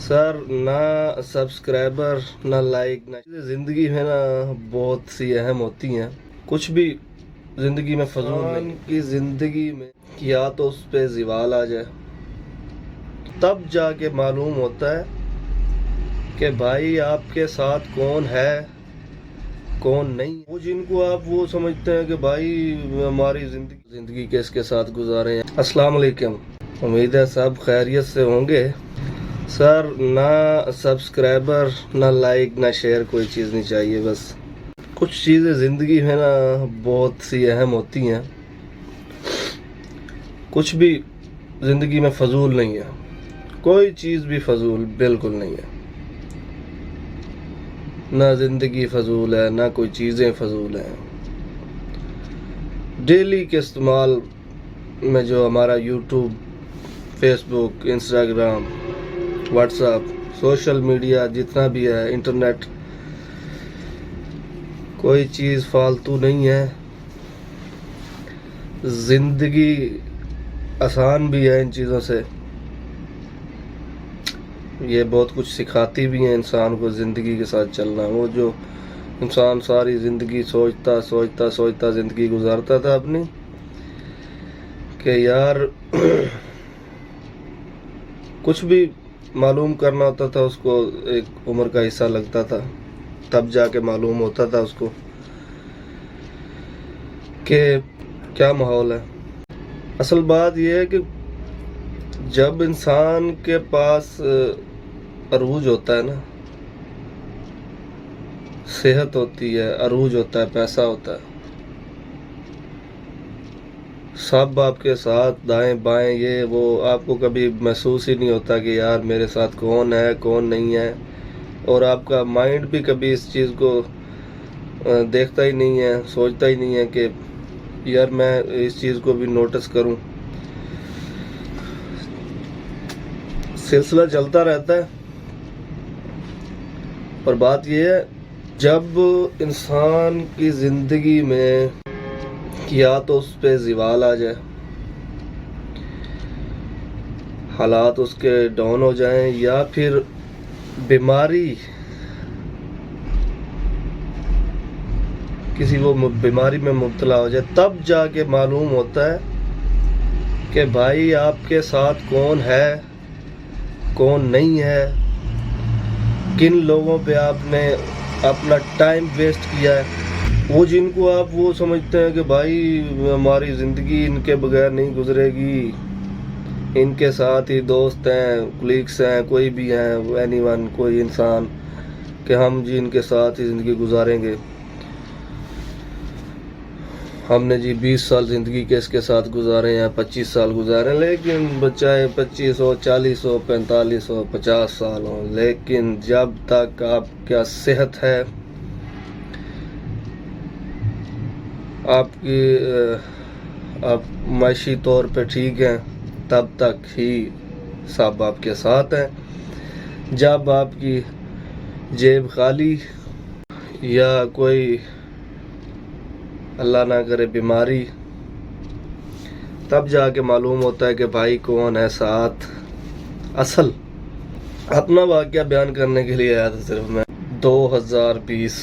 سر نہ سبسکرائبر نہ لائک نہ زندگی میں نا بہت سی اہم ہوتی ہیں. کچھ بھی زندگی میں فضول نہیں کی زندگی میں یا تو اس پہ زوال آ جائے تب جا کے معلوم ہوتا ہے کہ بھائی آپ کے ساتھ کون ہے کون نہیں. وہ جن کو آپ وہ سمجھتے ہیں کہ بھائی ہماری زندگی کس کے ساتھ گزارے ہیں. السلام علیکم، امید ہے سب خیریت سے ہوں گے. سر نہ سبسکرائبر نہ لائک نہ شیئر کوئی چیز نہیں چاہیے. بس کچھ چیزیں زندگی میں نا بہت سی اہم ہوتی ہیں. کچھ بھی زندگی میں فضول نہیں ہے. کوئی چیز بھی فضول بالکل نہیں ہے. نہ زندگی فضول ہے نہ کوئی چیزیں فضول ہیں. ڈیلی کے استعمال میں جو ہمارا YouTube, Facebook, Instagram, WhatsApp, social media جتنا بھی ہے، انٹرنیٹ، کوئی چیز فالتو نہیں ہے. زندگی آسان بھی ہے ان چیزوں سے. یہ بہت کچھ سکھاتی بھی ہیں انسان کو زندگی کے ساتھ چلنا. وہ جو انسان ساری زندگی سوچتا زندگی گزارتا تھا اپنی کہ یار کچھ بھی معلوم کرنا ہوتا تھا اس کو ایک عمر کا حصہ لگتا تھا. تب جا کے معلوم ہوتا تھا اس کو کہ کیا ماحول ہے. اصل بات یہ ہے کہ جب انسان کے پاس عروج ہوتا ہے نا، صحت ہوتی ہے، عروج ہوتا ہے، پیسہ ہوتا ہے، سب آپ کے ساتھ دائیں بائیں، یہ وہ، آپ کو کبھی محسوس ہی نہیں ہوتا کہ یار میرے ساتھ کون ہے کون نہیں ہے. اور آپ کا مائنڈ بھی کبھی اس چیز کو دیکھتا ہی نہیں ہے، سوچتا ہی نہیں ہے کہ یار میں اس چیز کو بھی نوٹس کروں. سلسلہ چلتا رہتا ہے. اور بات یہ ہے جب انسان کی زندگی میں یا تو اس پہ زوال آ جائے، حالات اس کے ڈاؤن ہو جائیں، یا پھر بیماری، کسی وہ بیماری میں مبتلا ہو جائے، تب جا کے معلوم ہوتا ہے کہ بھائی آپ کے ساتھ کون ہے کون نہیں ہے، کن لوگوں پہ آپ نے اپنا ٹائم ویسٹ کیا ہے. وہ جن کو آپ وہ سمجھتے ہیں کہ بھائی ہماری زندگی ان کے بغیر نہیں گزرے گی، ان کے ساتھ ہی دوست ہیں، کولیگس ہیں، کوئی بھی ہیں، اینی ون، کوئی انسان، کہ ہم جی ان کے ساتھ ہی زندگی گزاریں گے. ہم نے جی 20 سال زندگی کے ساتھ گزارے ہیں، 25 سال گزارے ہیں، لیکن بچائے 25 ہو، 40 ہو، 45 ہو، 50 سال ہو، لیکن جب تک آپ کا صحت ہے، آپ معاشی طور پہ ٹھیک ہیں، تب تک ہی سب آپ کے ساتھ ہیں. جب آپ کی جیب خالی یا کوئی اللہ نہ کرے بیماری، تب جا کے معلوم ہوتا ہے کہ بھائی کون ہے ساتھ. اصل اپنا واقعہ بیان کرنے کے لیے آیا تھا صرف میں. 2020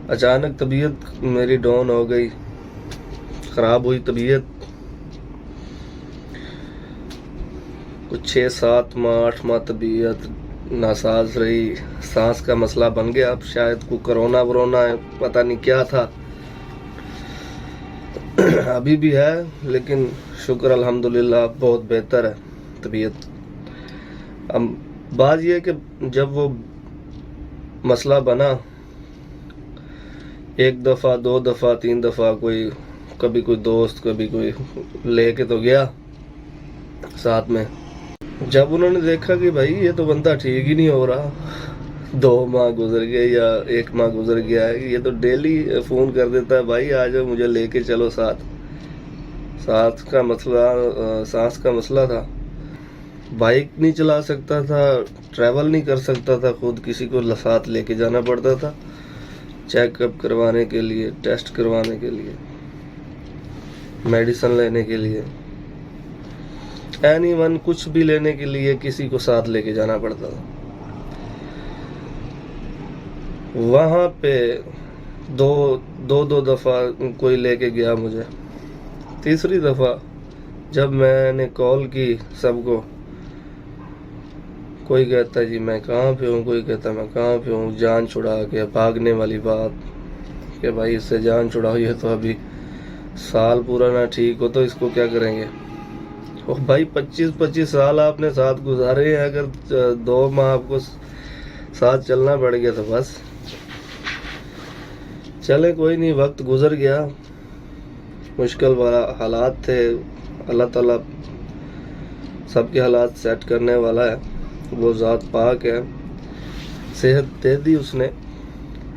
اچانک طبیعت میری ڈاؤن ہو گئی، خراب ہوئی طبیعت. کچھ 6-7 ماہ 8 ماہ طبیعت ناساز رہی. سانس کا مسئلہ بن گیا. اب شاید کو کرونا ورونا ہے، پتہ نہیں کیا تھا. ابھی بھی ہے، لیکن شکر الحمدللہ بہت بہتر ہے طبیعت. اب بات یہ ہے کہ جب وہ مسئلہ بنا، 1 دفعہ 2 دفعہ 3 دفعہ کبھی کوئی دوست، کبھی کوئی لے کے تو گیا ساتھ میں. جب انہوں نے دیکھا کہ بھائی یہ تو بندہ ٹھیک ہی نہیں ہو رہا، 2 ماہ گزر گئے یا 1 ماہ گزر گیا ہے، یہ تو ڈیلی فون کر دیتا ہے بھائی آ جاؤ مجھے لے کے چلو ساتھ. سانس کا مسئلہ تھا، بائک نہیں چلا سکتا تھا، ٹریول نہیں کر سکتا تھا، خود کسی کو ساتھ لے کے جانا پڑتا تھا چیک اپ کروانے کے لیے، ٹیسٹ کروانے کے لیے، میڈیسن لینے کے لیے. اینی ون کچھ بھی لینے کے لیے کسی کو ساتھ لے کے جانا پڑتا تھا. وہاں پہ دو دفعہ کوئی لے کے گیا مجھے. تیسری دفعہ جب میں نے کال کی سب کو، کوئی کہتا جی میں کہاں پہ ہوں، کوئی کہتا میں کہاں پہ ہوں. جان چھڑا کے بھاگنے والی بات کہ بھائی اس سے جان چھڑاؤ، یہ تو ابھی سال پورا نہ ٹھیک ہو تو اس کو کیا کریں گے. اور بھائی 25 سال آپ نے ساتھ گزارے ہیں، اگر 2 ماہ آپ کو ساتھ چلنا پڑ گیا تو بس چلے کوئی نہیں. وقت گزر گیا، مشکل والا حالات تھے. اللہ تعالیٰ سب کے حالات سیٹ کرنے والا ہے، وہ ذات پاک ہے. صحت دے دی اس نے،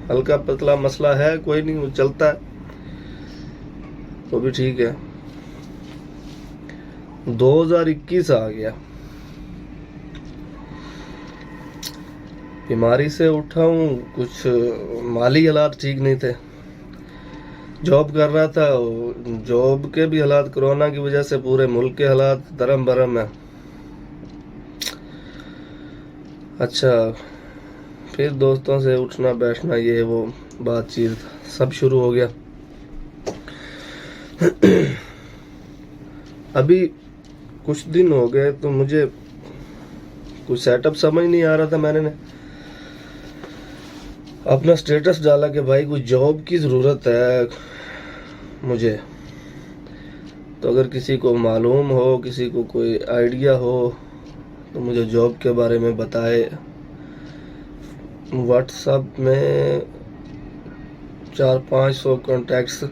ہلکا پتلا مسئلہ ہے کوئی نہیں، وہ چلتا ہے، وہ بھی ٹھیک ہے. 2021 آ گیا، بیماری سے اٹھا ہوں. کچھ مالی حالات ٹھیک نہیں تھے، جاب کر رہا تھا، جاب کے بھی حالات کرونا کی وجہ سے پورے ملک کے حالات درم برم ہیں. اچھا پھر دوستوں سے اٹھنا بیٹھنا یہ وہ بات چیت سب شروع ہو گیا. ابھی کچھ دن ہو گئے تو مجھے کچھ سیٹ اپ سمجھ نہیں آ رہا تھا. میں نے اپنا سٹیٹس ڈالا کہ بھائی کوئی جاب کی ضرورت ہے مجھے، تو اگر کسی کو معلوم ہو، کسی کو کوئی آئیڈیا ہو تو مجھے جاب کے بارے میں بتائے. واٹس ایپ میں 400-500 کانٹیکٹس،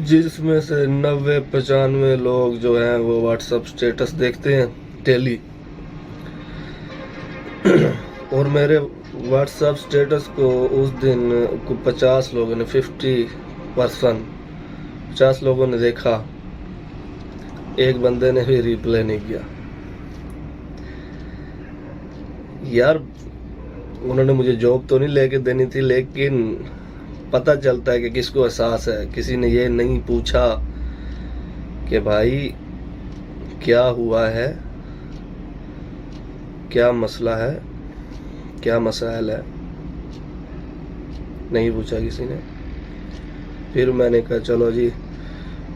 جس میں سے 90-95 لوگ جو ہیں وہ واٹس ایپ سٹیٹس دیکھتے ہیں ڈیلی. اور میرے واٹس ایپ سٹیٹس کو اس دن 50 لوگوں نے 50 لوگوں نے دیکھا، ایک بندے نے بھی ریپلائی نہیں کیا. یار انہوں نے مجھے جاب تو نہیں لے کے دینی تھی، لیکن پتہ چلتا ہے کہ کس کو احساس ہے. کسی نے یہ نہیں پوچھا کہ بھائی کیا ہوا ہے، کیا مسئلہ ہے، کیا مسائل ہے، نہیں پوچھا کسی نے. پھر میں نے کہا چلو جی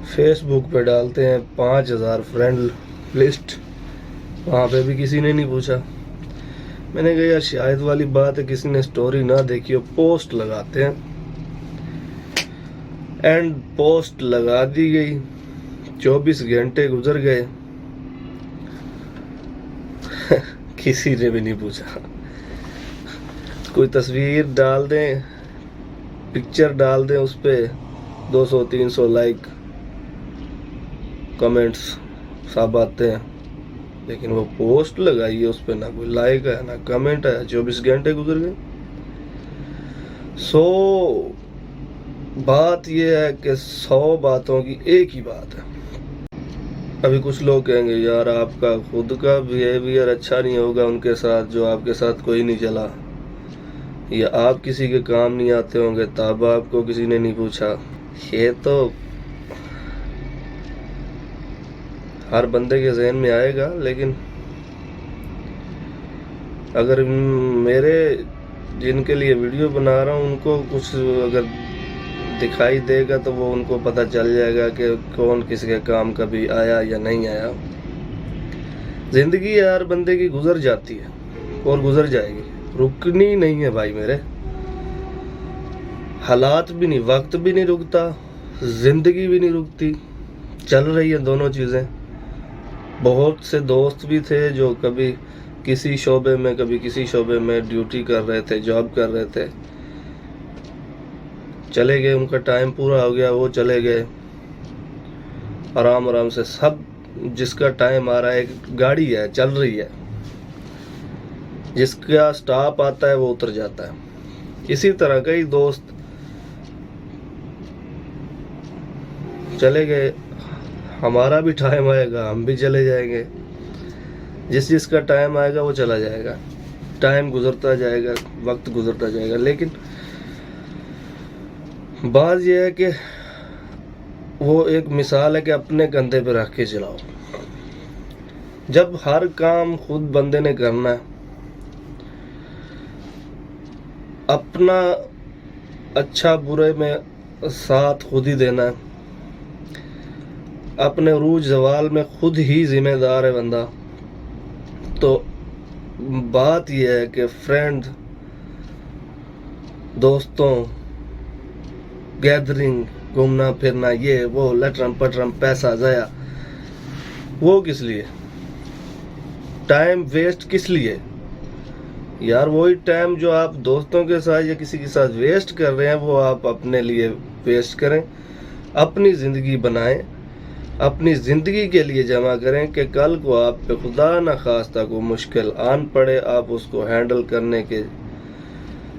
فیس بک پہ ڈالتے ہیں 5000 فرینڈ لسٹ، وہاں پہ بھی کسی نے نہیں پوچھا. میں نے کہا یار شاید والی بات ہے کسی نے سٹوری نہ دیکھی ہو، پوسٹ لگاتے ہیں. اینڈ پوسٹ لگا دی گئی، 24 گھنٹے گزر گئے، کسی نے بھی نہیں پوچھا. کوئی تصویر ڈال دیں، پکچر ڈال دیں، اس پہ 200-300 لائک، کمنٹس سب آتے ہیں، لیکن وہ پوسٹ لگائی ہے اس پہ نہ کوئی لائک ہے نہ کمنٹ ہے. 24 گھنٹے گزر گئے. بات یہ ہے کہ 100 باتوں کی ایک ہی بات ہے. ابھی کچھ لوگ کہیں گے یار آپ کا خود کا بیہیویئر اچھا نہیں ہوگا ان کے ساتھ جو آپ کے ساتھ کوئی نہیں چلا، یا آپ کسی کے کام نہیں آتے ہوں گے تب آپ کو کسی نے نہیں پوچھا. یہ تو ہر بندے کے ذہن میں آئے گا، لیکن اگر میرے جن کے لیے ویڈیو بنا رہا ہوں ان کو کچھ اگر دکھائی دے گا تو وہ ان کو پتہ چل جائے گا کہ کون کس کے کام کبھی آیا یا نہیں آیا. زندگی ہر بندے کی گزر جاتی ہے اور گزر جائے گی، رکنی نہیں ہے بھائی میرے. حالات بھی نہیں، وقت بھی نہیں رکتا، زندگی بھی نہیں رکتی، چل رہی ہے دونوں چیزیں. بہت سے دوست بھی تھے جو کبھی کسی شعبے میں کبھی کسی شعبے میں ڈیوٹی کر رہے تھے، جاب کر رہے تھے، چلے گئے، ان کا ٹائم پورا ہو گیا، وہ چلے گئے. آرام سے سب جس کا ٹائم آ رہا ہے، ایک گاڑی ہے چل رہی ہے، جس کا سٹاپ آتا ہے وہ اتر جاتا ہے. اسی طرح کئی دوست چلے گئے، ہمارا بھی ٹائم آئے گا، ہم بھی چلے جائیں گے. جس کا ٹائم آئے گا وہ چلا جائے گا، ٹائم گزرتا جائے گا، وقت گزرتا جائے گا. لیکن بات یہ ہے کہ وہ ایک مثال ہے کہ اپنے کندھے پہ رکھ کے چلاؤ. جب ہر کام خود بندے نے کرنا ہے، اپنا اچھا برے میں ساتھ خود ہی دینا ہے، اپنے عروج زوال میں خود ہی ذمہ دار ہے بندہ، تو بات یہ ہے کہ فرینڈ، دوستوں، گیدرنگ، گھومنا پھرنا، یہ وہ لٹرم پٹرم، پیسہ ضائع، وہ کس لیے؟ ٹائم ویسٹ کس لیے؟ یار وہی ٹائم جو آپ دوستوں کے ساتھ یا کسی کے ساتھ ویسٹ کر رہے ہیں وہ آپ اپنے لیے ویسٹ کریں، اپنی زندگی بنائیں، اپنی زندگی کے لیے جمع کریں کہ کل کو آپ پہ خدا نخواستہ کو مشکل آن پڑے، آپ اس کو ہینڈل کرنے کے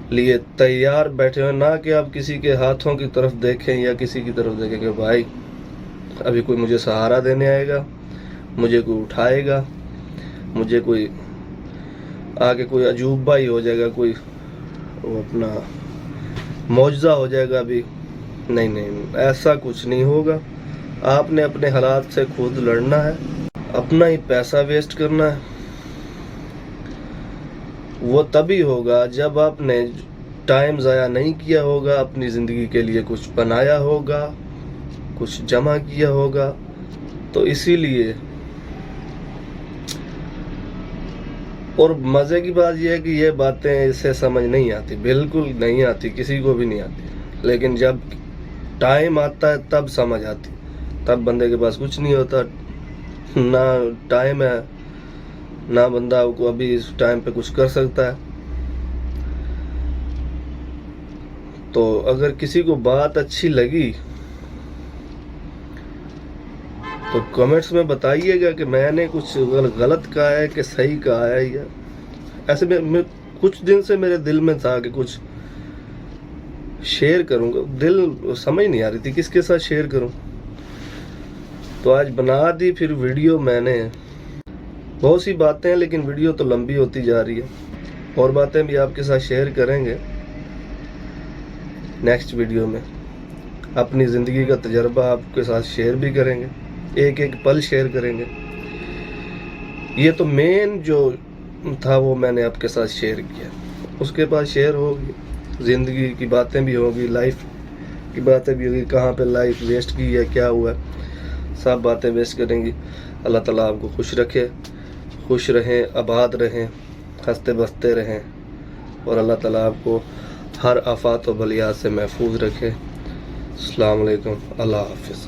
لیے تیار بیٹھے ہوں، نہ کہ آپ کسی کے ہاتھوں کی طرف دیکھیں یا کسی کی طرف دیکھیں کہ بھائی ابھی کوئی مجھے سہارا دینے آئے گا، مجھے کوئی اٹھائے گا، مجھے کوئی آگے کوئی عجوبہ ہی ہو جائے گا، کوئی وہ اپنا معجزہ ہو جائے گا. ابھی نہیں، ایسا کچھ نہیں ہوگا. آپ نے اپنے حالات سے خود لڑنا ہے، اپنا ہی پیسہ ویسٹ کرنا ہے. وہ تبھی ہوگا جب آپ نے ٹائم ضائع نہیں کیا ہوگا، اپنی زندگی کے لیے کچھ بنایا ہوگا، کچھ جمع کیا ہوگا. تو اسی لیے، اور مزے کی بات یہ ہے کہ یہ باتیں اسے سمجھ نہیں آتی، بالکل نہیں آتی، کسی کو بھی نہیں آتی. لیکن جب ٹائم آتا ہے تب سمجھ آتی. تب بندے کے پاس کچھ نہیں ہوتا، نہ ٹائم ہے، نہ بندہ کو ابھی اس ٹائم پہ کچھ کر سکتا ہے. تو اگر کسی کو بات اچھی لگی تو کمنٹس میں بتائیے گا کہ میں نے کچھ غلط کہا ہے کہ صحیح کہا ہے. یا ایسے میں کچھ دن سے میرے دل میں تھا کہ کچھ شیئر کروں گا، دل سمجھ نہیں آ رہی تھی کس کے ساتھ شیئر کروں. تو آج بنا دی پھر ویڈیو. میں نے بہت سی باتیں ہیں لیکن ویڈیو تو لمبی ہوتی جا رہی ہے. اور باتیں بھی آپ کے ساتھ شیئر کریں گے نیکسٹ ویڈیو میں. اپنی زندگی کا تجربہ آپ کے ساتھ شیئر بھی کریں گے، ایک ایک پل شیئر کریں گے. یہ تو مین جو تھا وہ میں نے آپ کے ساتھ شیئر کیا. اس کے بعد شیئر ہوگی، زندگی کی باتیں بھی ہوگی، لائف کی باتیں بھی ہوگی، کہاں پہ لائف ویسٹ کی ہے، کیا ہوا ہے، سب باتیں ویسٹ کریں گی. اللہ تعالیٰ آپ کو خوش رکھے، خوش رہیں، آباد رہیں، ہنستے بستے رہیں، اور اللہ تعالیٰ آپ کو ہر آفات و بلیات سے محفوظ رکھے. السلام علیکم، اللہ حافظ.